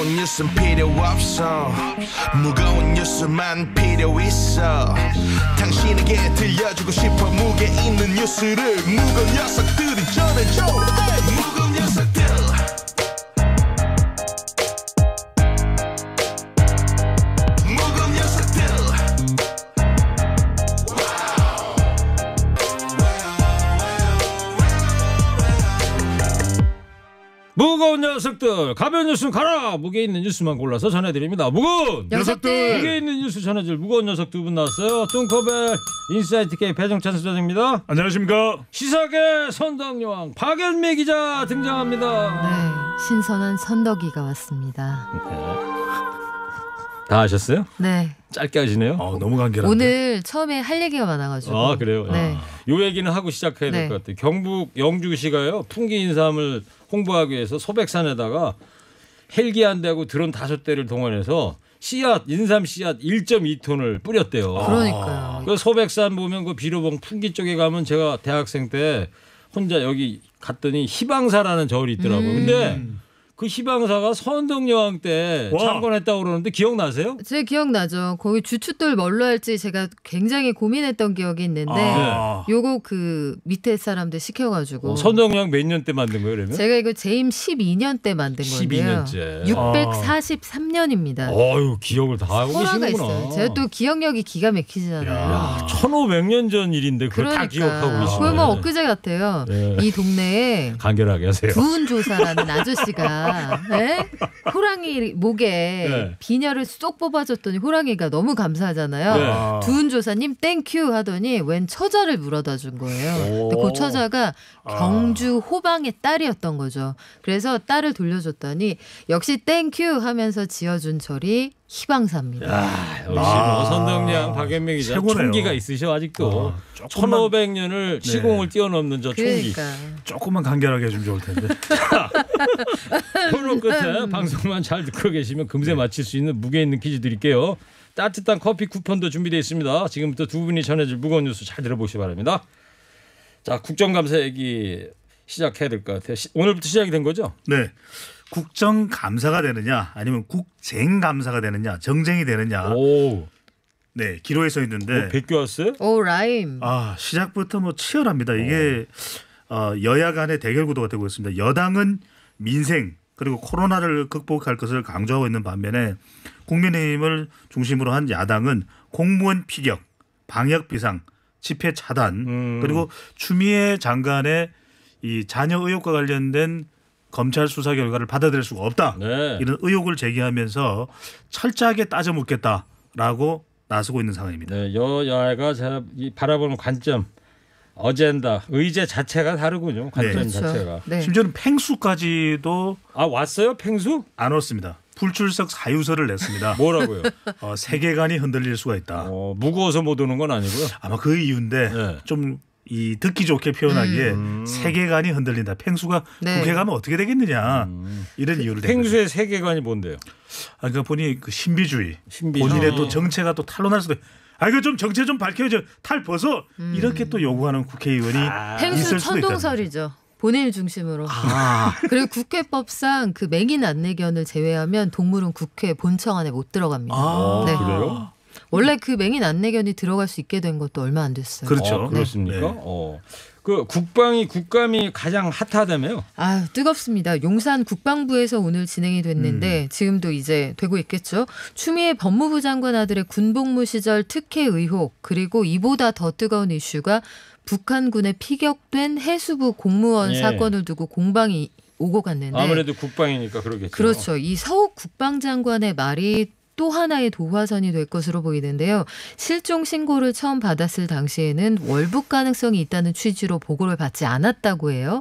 무거운 뉴스는 필요 없어. 무거운 뉴스만 필요 있어. 당신에게 들려주고 싶어. 무게 있는 뉴스를 무거운 녀석들이 전해줘. 무거운 녀석들. 무거운 녀석들, 가벼운 뉴스는 가라. 무게 있는 뉴스만 골라서 전해드립니다. 무거운 녀석들. 무게 있는 뉴스 전해줄 무거운 녀석 두 분 나왔어요. 뚱커벨 인사이트 K 배정찬 수장입니다. 안녕하십니까. 시사계 선덕여왕 박연미 기자 등장합니다. 네, 신선한 선덕이가 왔습니다. 다 하셨어요? 네. 짧게 하시네요. 너무 간결한데. 오늘 처음에 할 얘기가 많아가지고. 아 그래요? 네. 요 얘기는 하고 시작해야 될 것 같아요. 경북 영주시가요 풍기 인삼을 홍보하기 위해서 소백산에다가 헬기 한 대하고 드론 5대를 동원해서 씨앗 인삼 씨앗 1.2톤을 뿌렸대요. 그러니까요. 그 소백산 보면 그 비료봉 풍기 쪽에 가면 제가 대학생 때 혼자 여기 갔더니 희방사라는 절이 있더라고요. 근데 그 희방사가 선덕여왕 때 창건했다고 그러는데 기억나세요? 제 기억나죠. 거기 주춧돌 뭘로 할지 제가 굉장히 고민했던 기억이 있는데 요거 그 밑에 사람들 시켜가지고 선덕여왕 몇 년 때 만든 거예요 그러면? 제가 이거 재임 12년 때 만든 건데요. 12년째. 643년입니다. 어유 기억을 다 하고 설화가 계시는구나. 있어요. 제가 또 기억력이 기가 막히잖아요. 야, 1500년 전 일인데 그걸 다 기억하고 계시네. 거의 뭐 엊그제 같아요. 네. 이 동네에 간결하게 하세요. 두은조사라는 아저씨가 네? 호랑이 목에 네. 비녀를 쏙 뽑아줬더니 호랑이가 너무 감사하잖아요. 네. 두은조사님 땡큐 하더니 웬 처자를 물어다 준 거예요. 근데 그 처자가 경주 호방의 딸이었던 거죠. 그래서 딸을 돌려줬더니 역시 땡큐 하면서 지어준 절이 희방사입니다. 야, 역시 뭐 선덕여왕 박연미 기자 최고네요. 총기가 있으셔 아직도. 1500년을 시공을 뛰어넘는 저 총기. 그러니까. 조금만 간결하게 해주면 좋을 텐데. 코너 끝에 방송만 잘 듣고 계시면 금세 맞힐 수 있는 무게 있는 퀴즈 드릴게요. 따뜻한 커피 쿠폰도 준비되어 있습니다. 지금부터 두 분이 전해줄 무거운 뉴스 잘 들어보시기 바랍니다. 자, 국정감사 얘기 시작해야 될 것 같아요. 오늘부터 시작이 된 거죠? 네. 국정감사가 되느냐 아니면 국쟁감사가 되느냐 정쟁이 되느냐. 오. 네. 기로에 서 있는데. 백교 왔어요? 오 라임. 시작부터 뭐 치열합니다. 이게 여야 간의 대결 구도가 되고 있습니다. 여당은 민생 그리고 코로나를 극복할 것을 강조하고 있는 반면에 국민의힘을 중심으로 한 야당은 공무원 피격, 방역 비상, 집회 차단 그리고 추미애 장관의 이 자녀 의혹과 관련된 검찰 수사 결과를 받아들일 수가 없다. 네. 이런 의혹을 제기하면서 철저하게 따져 묻겠다라고 나서고 있는 상황입니다. 네, 여야가 바라보는 관점, 어젠다, 의제 자체가 다르군요. 관점 네. 자체가. 네. 심지어는 팽수까지도 왔어요? 팽수? 안 왔습니다. 불출석 사유서를 냈습니다. 뭐라고요? 세계관이 흔들릴 수가 있다. 무거워서 못 오는 건 아니고요. 아마 그 이유인데 네. 좀 이 듣기 좋게 표현하기에 세계관이 흔들린다. 팽수가 네. 국회 가면 어떻게 되겠느냐 이런 이유를 댄 거죠. 팽수의 세계관이 뭔데요? 그러니까 보니 그 신비주의, 신비주의. 본인의 또 정체가 또 탄로날 수도. 이거 좀 정체 좀 밝혀줘. 탈 벗어. 이렇게 또 요구하는 국회의원이 팽수 있을 수도 있다는 거죠. 천동설이죠. 본인을 중심으로. 그리고 국회법상 그 맹인 안내견을 제외하면 동물은 국회 본청 안에 못 들어갑니다. 네. 그래요? 원래 그 맹인 안내견이 들어갈 수 있게 된 것도 얼마 안 됐어요. 그렇죠. 그렇습니까? 네. 그 국감이 가장 핫하다며요? 뜨겁습니다. 용산 국방부에서 오늘 진행이 됐는데 지금도 이제 되고 있겠죠. 추미애 법무부 장관 아들의 군복무 시절 특혜 의혹 그리고 이보다 더 뜨거운 이슈가 북한군에 피격된 해수부 공무원 사건을 두고 공방이 오고 갔는데 아무래도 국방이니까 그러겠죠. 그렇죠. 이 서욱 국방장관의 말이 또 하나의 도화선이 될 것으로 보이는데요. 실종 신고를 처음 받았을 당시에는 월북 가능성이 있다는 취지로 보고를 받지 않았다고 해요.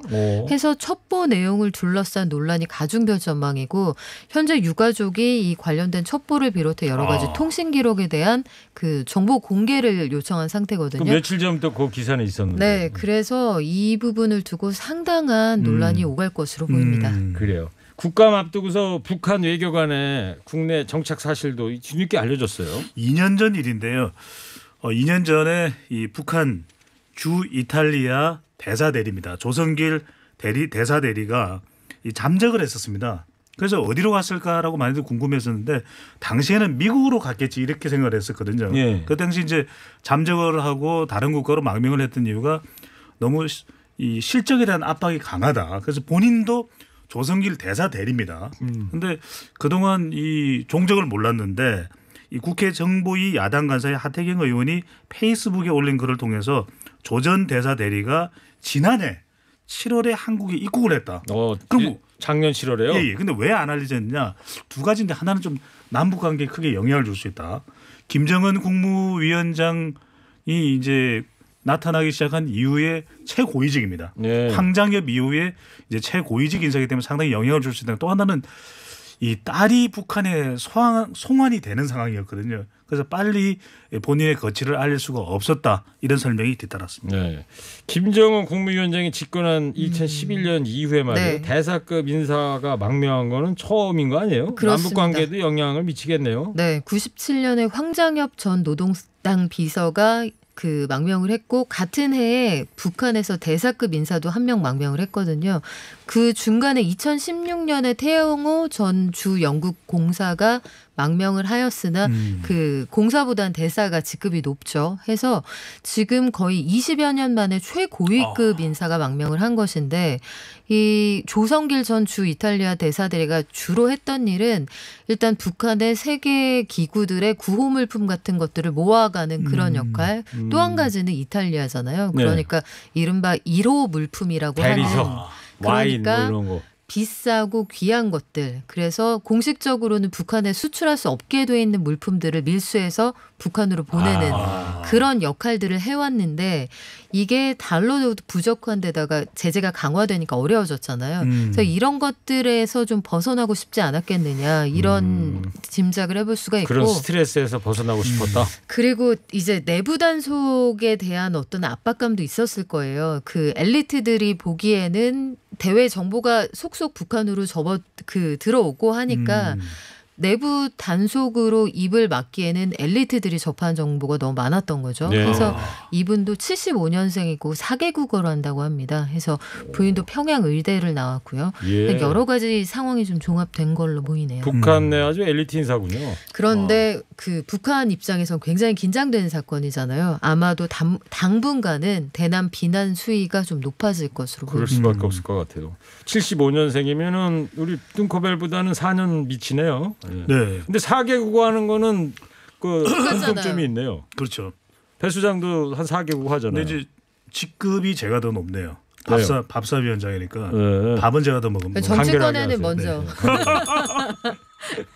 해서 첩보 내용을 둘러싼 논란이 가중될 전망이고 현재 유가족이 이 관련된 첩보를 비롯해 여러 가지 통신 기록에 대한 그 정보 공개를 요청한 상태거든요. 며칠 전부터 그 기사는 있었는데. 네, 그래서 이 부분을 두고 상당한 논란이 오갈 것으로 보입니다. 그래요. 국감 앞두고서 북한 외교관의 국내 정착 사실도 뒤늦게 알려졌어요. 2년 전 일인데요. 2년 전에 이 북한 주 이탈리아 대사 대리입니다. 조성길 대사 대리가 이 잠적을 했었습니다. 그래서 어디로 갔을까라고 많이들 궁금했었는데 당시에는 미국으로 갔겠지 이렇게 생각을 했었거든요. 예. 그 당시 이제 잠적을 하고 다른 국가로 망명을 했던 이유가 너무 이 실적에 대한 압박이 강하다. 그래서 본인도 조성길 대사 대리입니다. 그런데 그동안 이 종적을 몰랐는데 이 국회 정보위 야당 간사의 하태경 의원이 페이스북에 올린 글을 통해서 조 전 대사 대리가 지난해 7월에 한국에 입국을 했다. 그럼 작년 7월에요? 예. 근데 왜 안 알려졌느냐? 두 가지인데 하나는 좀 남북 관계에 크게 영향을 줄 수 있다. 김정은 국무위원장이 이제 나타나기 시작한 이후에 최고위직입니다. 예. 황장엽 이후에 이제 최고위직 인사이기 때문에 상당히 영향을 줄 수 있다. 또 하나는 이 딸이 북한에 송환이 되는 상황이었거든요. 그래서 빨리 본인의 거취를 알릴 수가 없었다. 이런 설명이 뒤따랐습니다. 네. 김정은 국무위원장이 집권한 2011년 이후에 말이에요. 네. 대사급 인사가 망명한 거는 처음인 거 아니에요? 그렇습니다. 남북 관계에도 영향을 미치겠네요. 네, 97년에 황장엽 전 노동당 비서가 그 망명을 했고 같은 해에 북한에서 대사급 인사도 한 명 망명을 했거든요. 그 중간에 2016년에 태영호 전 주 영국 공사가 망명을 하였으나 그 공사보단 대사가 직급이 높죠. 해서 지금 거의 20여 년 만에 최고위급 인사가 망명을 한 것인데 이 조성길 전 주 이탈리아 대사대리가 주로 했던 일은 일단 북한의 세계 기구들의 구호물품 같은 것들을 모아가는 그런 역할. 또 한 가지는 이탈리아잖아요. 네. 그러니까 이른바 1호 물품이라고 하는 대리석, 와인 뭐 그러니까 이런 거. 비싸고 귀한 것들. 그래서 공식적으로는 북한에 수출할 수 없게 돼 있는 물품들을 밀수해서 북한으로 보내는 그런 역할들을 해왔는데 이게 달러도 부족한 데다가 제재가 강화되니까 어려워졌잖아요. 그래서 이런 것들에서 좀 벗어나고 싶지 않았겠느냐 이런 짐작을 해볼 수가 있고 그런 스트레스에서 벗어나고 싶었다. 그리고 이제 내부 단속에 대한 어떤 압박감도 있었을 거예요. 그 엘리트들이 보기에는 대외 정보가 속속 북한으로 들어오고 하니까 내부 단속으로 입을 막기에는 엘리트들이 접한 정보가 너무 많았던 거죠. 네. 그래서 이분도 75년생이고 4개국어를 한다고 합니다. 해서 부인도 평양 의대를 나왔고요. 예. 여러 가지 상황이 좀 종합된 걸로 보이네요. 북한 내 아주 엘리트 인사군요. 그런데 그 북한 입장에선 굉장히 긴장되는 사건이잖아요. 아마도 당분간은 대남 비난 수위가 좀 높아질 것으로 그럴 보입니다. 수밖에 없을 것 같아요. 75년생이면은 우리 뚱커벨보다는 4년 미치네요. 예. 네. 근데 4개국 하는 거는 그 똑같잖아요. 공통점이 있네요. 그렇죠. 배 수장도 한 4개국 하잖아요. 근데 이제 직급이 제가 더 높네요. 왜요? 밥사위원장이니까 네. 밥은 제가 더 먹으면 정치권에는 간결하게 먼저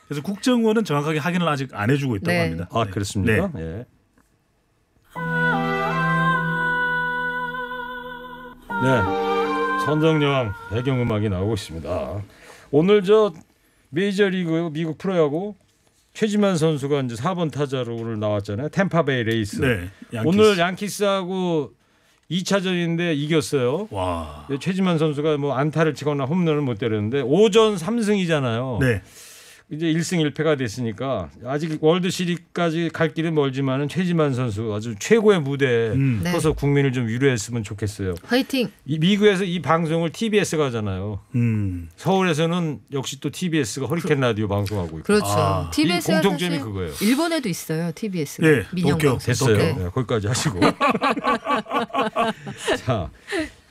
그래서 국정원은 정확하게 확인을 아직 안 해주고 있다고 네. 합니다. 아 네. 그렇습니까? 네. 예. 네. 선정여왕 배경음악이 나오고 있습니다. 오늘 저 메이저리그 미국 프로야구 최지만 선수가 이제 4번 타자로 오늘 나왔잖아요. 템파베이 레이스. 네. 양키스. 오늘 양키스하고 2차전인데 이겼어요. 와. 최지만 선수가 뭐 안타를 치거나 홈런을 못 때렸는데 5전 3승이잖아요. 네. 이제 1승 1패가 됐으니까 아직 월드 시리즈까지 갈 길은 멀지만은 최지만 선수 아주 최고의 무대에 네. 서서 국민을 좀 위로했으면 좋겠어요. 화이팅. 이 미국에서 이 방송을 TBS가 하잖아요. 서울에서는 역시 또 TBS가 허리케인 라디오 방송하고 있고. 그렇죠. 이 TBS가 공통점이 사실 그거예요. 일본에도 있어요. TBS가. 네, 민영 도쿄. 방송. 됐어요. 네. 네, 거기까지 하시고. 자,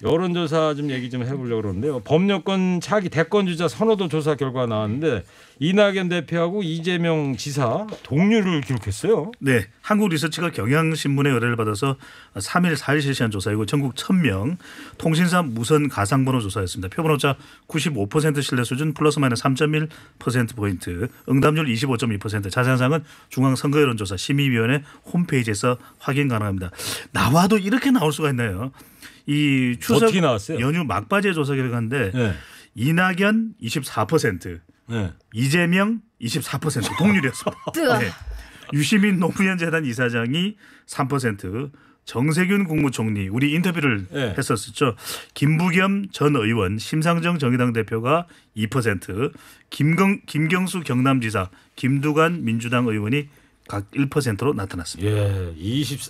여론조사 좀 얘기 좀 해보려고 그러는데요. 법여권 차기 대권주자 선호도 조사 결과 나왔는데 이낙연 대표하고 이재명 지사 동률을 기록했어요. 네, 한국리서치가 경향신문의 의뢰를 받아서 3일 4일 실시한 조사이고 전국 1,000명 통신사 무선 가상번호 조사였습니다. 표본오차 95% 신뢰 수준 플러스 마이너스 3.1%포인트 응답률 25.2% 자세한 사항은 중앙선거여론조사 심의위원회 홈페이지에서 확인 가능합니다. 나와도 이렇게 나올 수가 있나요? 이 추석 어떻게 나왔어요? 연휴 막바지에 조사 결과인데 네. 이낙연 24%, 네. 이재명 24% 동률이었습니다. 뜨아. 네. 유시민 노무현 재단 이사장이 3%, 정세균 국무총리 우리 인터뷰를 네. 했었죠. 김부겸 전 의원, 심상정 정의당 대표가 2%, 김경수 경남지사, 김두관 민주당 의원이 각 1%로 나타났습니다. 예,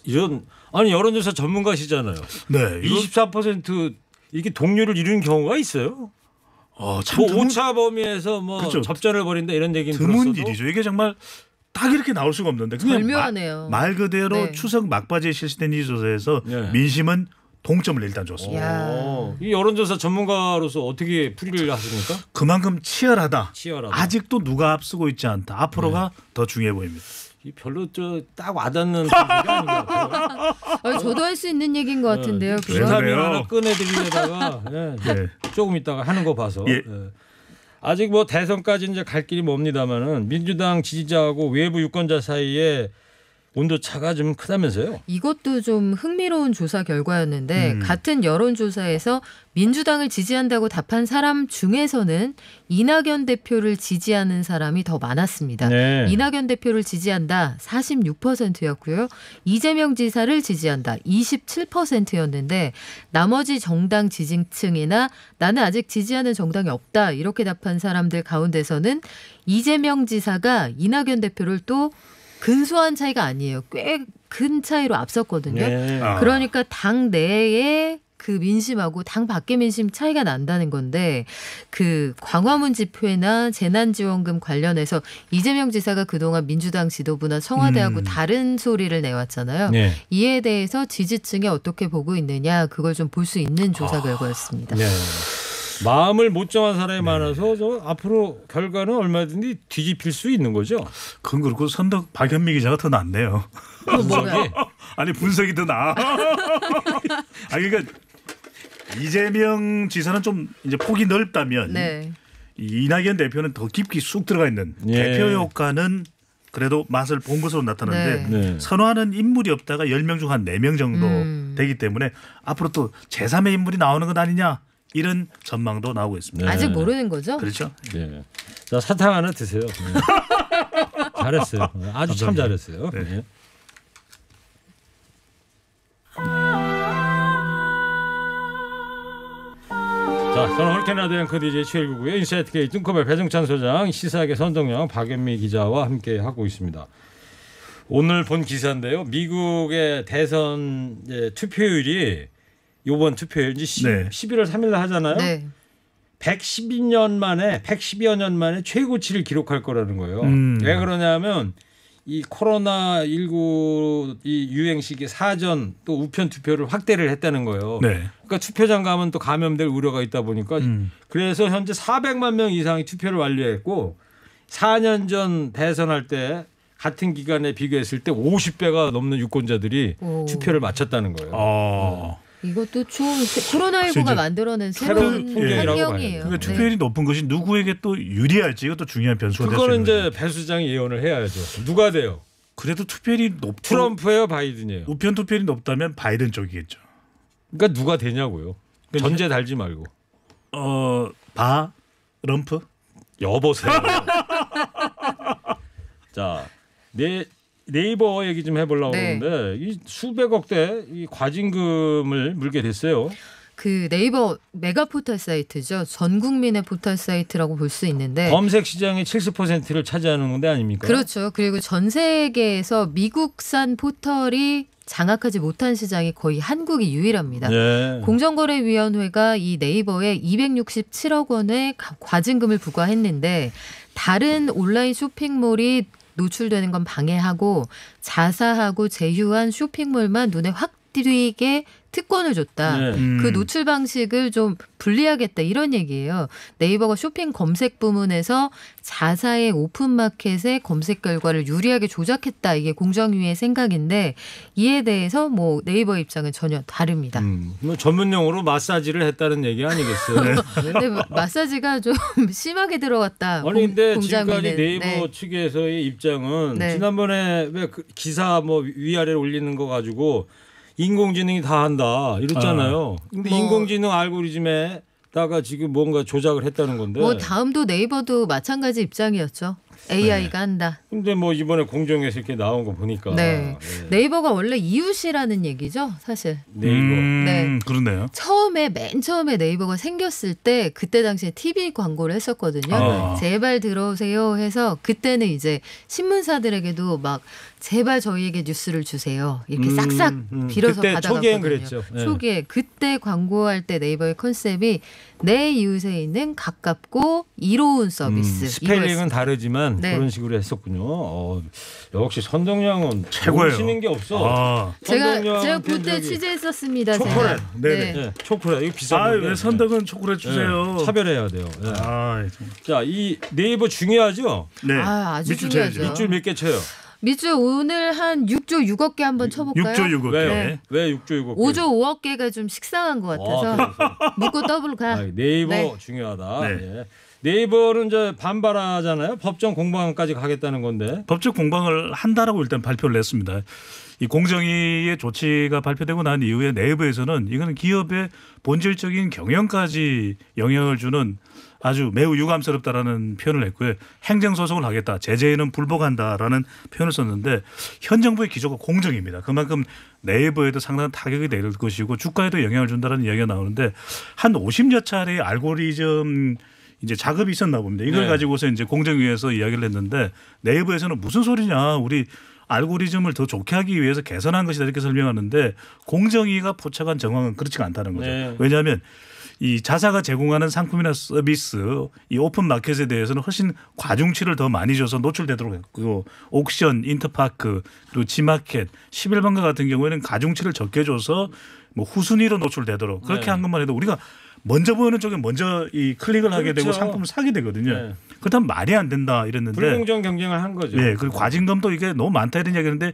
이런 아니 여론조사 전문가시잖아요. 네, 이거 24% 이게 동률을 이루는 경우가 있어요? 참 뭐 드문, 오차 범위에서 뭐 그렇죠. 접전을 벌인다 이런 얘기는 드문 들었어도 일이죠. 이게 정말 딱 이렇게 나올 수가 없는데 그냥 절묘하네요. 말 그대로 네. 추석 막바지에 실시된 이 조사에서 네. 민심은 동점을 일단 줬습니다. 야. 이 여론조사 전문가로서 어떻게 풀이를 하십니까? 그만큼 치열하다. 치열하다. 아직도 누가 앞서고 있지 않다. 앞으로가 더 중요해 보입니다. 이 별로 딱 와닿는 얘기가 아닌 것 같아요. 저도 할 수 있는 얘기인 것 같은데요. 그거. 왜 주사위 그래요? 하나 꺼내드리려다가 네. 조금 있다가 하는 거 봐서 예. 예. 아직 뭐 대선까지 이제 갈 길이 멉니다만은 민주당 지지자하고 외부 유권자 사이에 온도 차가 좀 크다면서요? 이것도 좀 흥미로운 조사 결과였는데 같은 여론조사에서 민주당을 지지한다고 답한 사람 중에서는 이낙연 대표를 지지하는 사람이 더 많았습니다. 네. 이낙연 대표를 지지한다 46%였고요. 이재명 지사를 지지한다 27%였는데 나머지 정당 지지층이나 나는 아직 지지하는 정당이 없다 이렇게 답한 사람들 가운데서는 이재명 지사가 이낙연 대표를 또 근소한 차이가 아니에요. 꽤 큰 차이로 앞섰거든요. 네. 그러니까 당 내에 그 민심하고 당 밖의 민심 차이가 난다는 건데 그 광화문 집회나 재난지원금 관련해서 이재명 지사가 그동안 민주당 지도부나 청와대하고 다른 소리를 내왔잖아요. 네. 이에 대해서 지지층이 어떻게 보고 있느냐 그걸 좀 볼 수 있는 조사 결과였습니다. 네. 마음을 못 정한 사람이 많아서 저 앞으로 결과는 얼마든지 뒤집힐 수 있는 거죠. 그건 그렇고 선덕 박현미 기자가 더 낫네요. 뭐가? 아니 분석이 더 나아. 그러니까 이재명 지사는 좀 이제 폭이 넓다면 네. 이낙연 대표는 더 깊이 쑥 들어가 있는 예. 대표 효과는 그래도 맛을 본 것으로 나타나는데 네. 선호하는 인물이 없다가 10명 중 한 4명 정도 되기 때문에 앞으로 또 제3의 인물이 나오는 것 아니냐 이런 전망도 나오고 있습니다. 네. 아직 모르는 거죠? 그렇죠? 네. 자 사탕 하나 드세요. 네. 잘했어요. 아주 참 잘했어요. 네. 네. 자, 저는 헐케나드 앵커 DJ 최일구고요. 인사이트 K 뚱커벨 배정찬 소장, 시사계 선동영 박연미 기자와 함께 하고 있습니다. 오늘 본 기사인데요. 미국의 대선 투표율이 이번 투표율 이제 11월 3일 날 하잖아요. 네. 110여 년 만에 최고치를 기록할 거라는 거예요. 왜 그러냐면 이 코로나19 이 유행 시기 사전 또 우편 투표를 확대를 했다는 거예요. 네. 그러니까 투표장 가면 또 감염될 우려가 있다 보니까 그래서 현재 400만 명 이상이 투표를 완료했고 4년 전 대선할 때 같은 기간에 비교했을 때 50배가 넘는 유권자들이 오. 투표를 마쳤다는 거예요. 이것도 좀 코로나19가 진짜 만들어낸 새로운 새로운 풍경이라고 환경이에요. 그러니까 네. 투표율이 높은 것이 누구에게 또 유리할지 이것도 중요한 변수가 될 수 그거는 있는 이제 거예요. 배 수장이 예언을 해야죠. 누가 돼요? 그래도 투표율이 높고 트럼프예요, 바이든이에요? 우편 투표율이 높다면 바이든 쪽이겠죠. 그러니까 누가 되냐고요. 전제 달지 말고. 럼프? 여보세요. 자, 네이버 얘기 좀 해보려고 네. 하는데 이 수백억대 이 과징금을 물게 됐어요. 그 네이버 메가 포털 사이트죠. 전 국민의 포털 사이트라고 볼 수 있는데 검색 시장의 70%를 차지하는 건데 아닙니까? 그렇죠. 그리고 전 세계에서 미국산 포털이 장악하지 못한 시장이 거의 한국이 유일합니다. 네. 공정거래위원회가 이 네이버에 267억 원의 과징금을 부과했는데 다른 온라인 쇼핑몰이 노출되는 건 방해하고 자사하고 제휴한 쇼핑몰만 눈에 확 띄게 특권을 줬다. 네. 그 노출 방식을 좀 분리하겠다 이런 얘기예요. 네이버가 쇼핑 검색 부문에서 자사의 오픈마켓의 검색 결과를 유리하게 조작했다. 이게 공정위의 생각인데 이에 대해서 뭐 네이버 입장은 전혀 다릅니다. 뭐 전문용어로 마사지를 했다는 얘기 아니겠어요? 근데 마사지가 좀 심하게 들어갔다. 아니 근데 지금까지 공장위는. 네이버 네. 측에서의 입장은 네. 지난번에 왜 그 기사 뭐 위아래로 올리는 거 가지고 인공지능이 다 한다 이랬잖아요. 근데 뭐. 인공지능 알고리즘에다가 지금 뭔가 조작을 했다는 건데. 뭐 다음도 네이버도 마찬가지 입장이었죠. AI가 한다. 근데 뭐 이번에 공정에서 이렇게 나온 거 보니까 네. 네이버가 원래 이웃이라는 얘기죠, 사실. 네이버. 네. 그러네요. 맨 처음에 네이버가 생겼을 때 그때 당시에 TV 광고를 했었거든요. 아. 제발 들어오세요 해서 그때는 이제 신문사들에게도 막 제발 저희에게 뉴스를 주세요. 이렇게 싹싹 빌어서 그때 받아갔거든요. 초기엔 그랬죠. 네. 초기에 그때 광고할 때 네이버의 컨셉이 내 이웃에 있는 가깝고 이로운 서비스. 스펠링은 이거였습니다. 다르지만 네. 그런 식으로 했었군요. 역시 선동량은 최고예요. 모르시는 게 없어. 아, 제가 선동량한테 그때 저기 취재했었습니다. 초콜릿. 제가. 네네. 네, 초콜릿 이거 비싼 건데. 왜 선덕은 초콜릿 주세요. 네, 차별해야 돼요. 네. 아, 정말. 자, 이 네이버 중요하죠? 네. 아주 밑줄 중요하죠. 쳐야죠. 밑줄 몇 개 쳐요? 밑줄 오늘 한 6조 6억 개 한번 쳐볼까요? 6조 6억 왜요? 개. 네. 왜 6조 6억? 5조 5억 개가 좀 식상한 것 같아서 묶고 더블 가. 네이버 네. 중요하다. 네. 예. 네이버는 이제 반발하잖아요. 법정 공방까지 가겠다는 건데. 법적 공방을 한다라고 일단 발표를 냈습니다. 이 공정위의 조치가 발표되고 난 이후에 네이버에서는 이거는 기업의 본질적인 경영까지 영향을 주는 아주 매우 유감스럽다라는 표현을 했고요. 행정소송을 하겠다. 제재에는 불복한다라는 표현을 썼는데 현 정부의 기조가 공정입니다. 그만큼 네이버에도 상당한 타격이 될 것이고 주가에도 영향을 준다는 이야기가 나오는데 한 50여 차례의 알고리즘 이제 작업이 있었나 봅니다. 이걸 네. 가지고서 이제 공정위에서 이야기를 했는데 네이버에서는 무슨 소리냐. 우리 알고리즘을 더 좋게 하기 위해서 개선한 것이다 이렇게 설명하는데 공정위가 포착한 정황은 그렇지가 않다는 거죠. 네. 왜냐하면 이 자사가 제공하는 상품이나 서비스 이 오픈 마켓에 대해서는 훨씬 과중치를 더 많이 줘서 노출되도록 했고 옥션, 인터파크 그리고 지마켓, 11번가 같은 경우에는 가중치를 적게 줘서 뭐 후순위로 노출되도록 그렇게 네. 한 것만 해도 우리가 먼저 보이는 쪽에 먼저 이 클릭을 하게 되고 그렇죠. 상품을 사게 되거든요. 네. 그렇다면 말이 안 된다 이랬는데 불공정 경쟁을 한 거죠. 네, 그리고 과징금도 이게 너무 많다 이런 이야기했는데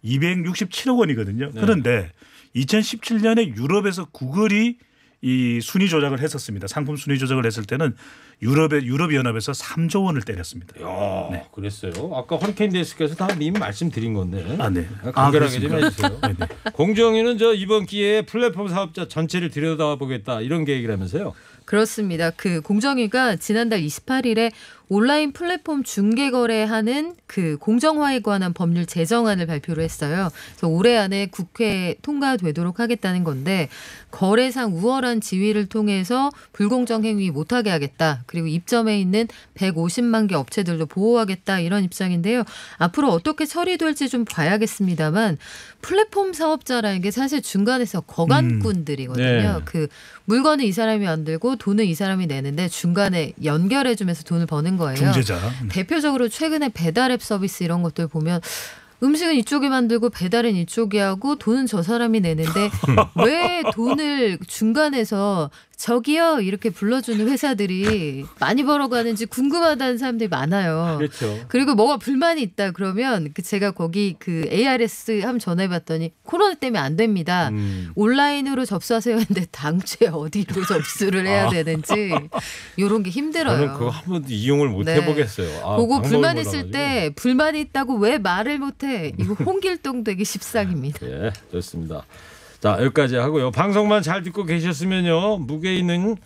267억 원이거든요. 네. 그런데 2017년에 유럽에서 구글이 이 순위 조작을 했었습니다. 상품 순위 조작을 했을 때는 유럽연합에서 3조 원을 때렸습니다. 야, 그랬어요. 아까 허리케인 데스크에서 다 이미 말씀드린 건데. 아, 네. 간결하게 좀 그렇습니까? 해주세요. 네, 네. 공정위는 저 이번 기회에 플랫폼 사업자 전체를 들여다보겠다 이런 계획이라면서요. 그렇습니다. 그 공정위가 지난달 28일에 온라인 플랫폼 중개 거래하는 그 공정화에 관한 법률 제정안을 발표를 했어요. 그래서 올해 안에 국회에 통과되도록 하겠다는 건데 거래상 우월한 지위를 통해서 불공정 행위 못하게 하겠다. 그리고 입점해 있는 150만 개 업체들도 보호하겠다 이런 입장인데요. 앞으로 어떻게 처리될지 좀 봐야겠습니다만 플랫폼 사업자라는 게 사실 중간에서 거간꾼들이거든요. 네. 그 물건은 이 사람이 만들고 돈은 이 사람이 내는데 중간에 연결해주면서 돈을 버는 거예요. 중재자. 대표적으로 최근에 배달앱 서비스 이런 것들 보면 음식은 이쪽이 만들고 배달은 이쪽이 하고 돈은 저 사람이 내는데 왜 돈을 중간에서 저기요 이렇게 불러주는 회사들이 많이 벌어가는지 궁금하다는 사람들이 많아요. 그렇죠. 그리고 뭐가 불만이 있다 그러면 제가 거기 그 ARS 한번 전화해봤더니 코로나 때문에 안 됩니다. 온라인으로 접수하세요 했는데 당최 어디로 접수를 해야 되는지 이런 게 힘들어요. 저는 그거 한 번도 이용을 못 네. 해보겠어요. 아, 그거 방법을 불만 몰라가지고. 있을 때 불만이 있다고 왜 말을 못해? 이거 홍길동 되기 십상입니다. 예, 좋습니다. 자, 여기까지 하고요. 방송만 잘 듣고 계셨으면요. 무게 있는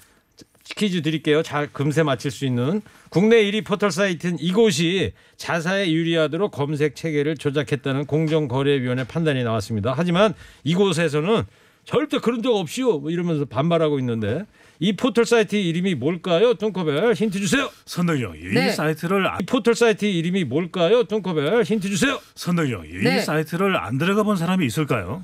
퀴즈 드릴게요. 잘 금세 맞힐 수 있는 국내 1위 포털 사이트는 이곳이 자사에 유리하도록 검색 체계를 조작했다는 공정거래위원회 판단이 나왔습니다. 하지만 이곳에서는 절대 그런 적 없이요. 뭐 이러면서 반발하고 있는데 이 포털 사이트 이름이 뭘까요? 뚱커벨 힌트 주세요. 선덕이 이 네. 사이트를 이 포털 사이트 이름이 뭘까요? 뚱커벨 힌트 주세요. 선덕이 이 네. 사이트를 안 들어가 본 사람이 있을까요?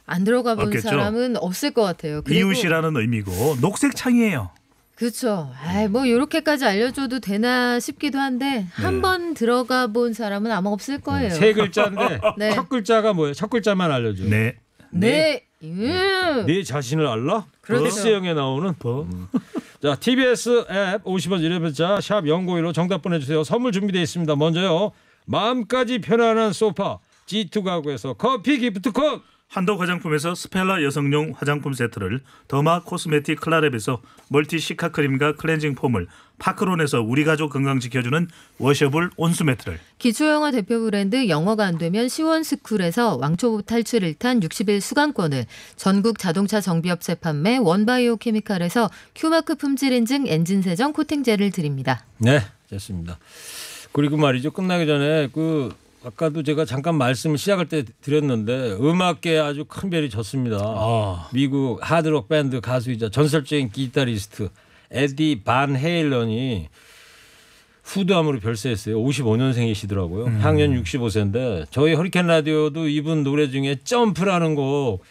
안 들어가 본 없겠죠? 사람은 없을 것 같아요. 그리고 이웃이라는 의미고 녹색 창이에요. 그렇죠. 뭐 이렇게까지 알려줘도 되나 싶기도 한데 한 번 들어가 본 사람은 아마 없을 거예요. 세 글자인데 네. 첫 글자가 뭐예요? 첫 글자만 알려줘. 네. 네. 네 자신을 알라? 그렇죠. S형에 나오는. 자, TBS 앱 50원 1회문자 샵 0915 정답 보내주세요. 선물 준비되어 있습니다. 먼저요. 마음까지 편안한 소파 G2 가구에서 커피 기프트콘. 한도 화장품에서 스펠라 여성용 화장품 세트를, 더마 코스메틱 클라랩에서 멀티 시카 크림과 클렌징 폼을, 파크론에서 우리 가족 건강 지켜주는 워셔블 온수 매트를, 기초영어 대표 브랜드 영어가 안 되면 시원스쿨에서 왕초보 탈출 1탄 60일 수강권을, 전국 자동차 정비업체 판매 원바이오 케미칼에서 큐마크 품질 인증 엔진 세정 코팅제를 드립니다. 네, 됐습니다. 그리고 말이죠. 끝나기 전에 그 아까도 제가 잠깐 말씀을 시작할 때 드렸는데 음악계에 아주 큰 별이 졌습니다. 미국 하드록 밴드 가수이자 전설적인 기타리스트 에디 반 헤일런이 후두암으로 별세했어요. 55년생이시더라고요. 향년 65세인데 저희 허리케인 라디오도 이분 노래 중에 점프라는 곡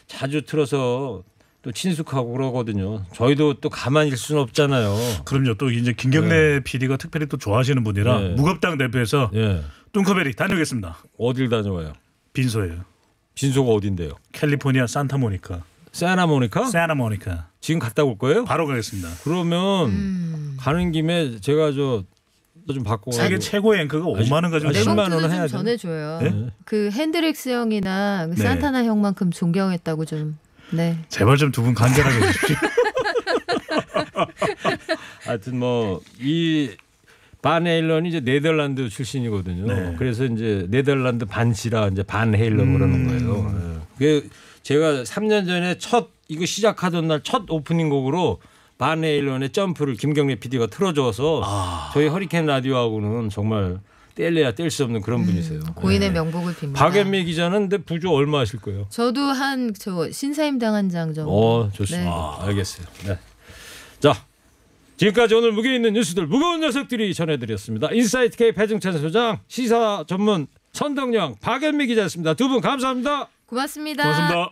자주 틀어서 또 친숙하고 그러거든요. 저희도 또 가만히 있을 수는 없잖아요. 그럼요. 또 이제 김경래 PD가 특별히 또 좋아하시는 분이라 네. 무겁당 대표에서 예. 뚱커벨이 다녀오겠습니다. 어딜 다녀와요? 빈소예요. 빈소가 어딘데요? 캘리포니아 산타모니카. 세나모니카? 산타모니카. 지금 갔다 올 거예요? 바로 가겠습니다. 그러면 가는 김에 제가 좀 바꿔. 세계 최고의 앵커가 5만 원 가지고 10만 레몬트도 원은 좀 해야 돼. 전해줘요. 네? 그 핸드릭스 형이나 그 네. 산타나 형만큼 존경했다고 좀. 네. 제발 좀 두 분 간절하게 해주십시오. 하여튼 뭐 이 반 헤일런이 이제 네덜란드 출신이거든요. 네. 그래서 이제 네덜란드 반지라 이제 반 헤일런 그러는 거예요. 예. 그 제가 3년 전에 이거 시작하던 날 첫 오프닝 곡으로 반 헤일런의 점프를 김경래 PD가 틀어줘서 저희 허리케인 라디오하고는 정말 뗄래야 뗄 수 없는 그런 분이세요. 고인의 명복을 빕니다. 박연미 기자는 근데 부조 얼마 하실 거예요? 저도 한 신사임당 한 장 정도. 좋습니다. 알겠어요. 네. 자, 지금까지 오늘 무게 있는 뉴스들 무거운 녀석들이 전해드렸습니다. 인사이트 K 배정찬 소장, 시사 전문 선덕영 박연미 기자였습니다. 두 분 감사합니다. 고맙습니다. 고맙습니다.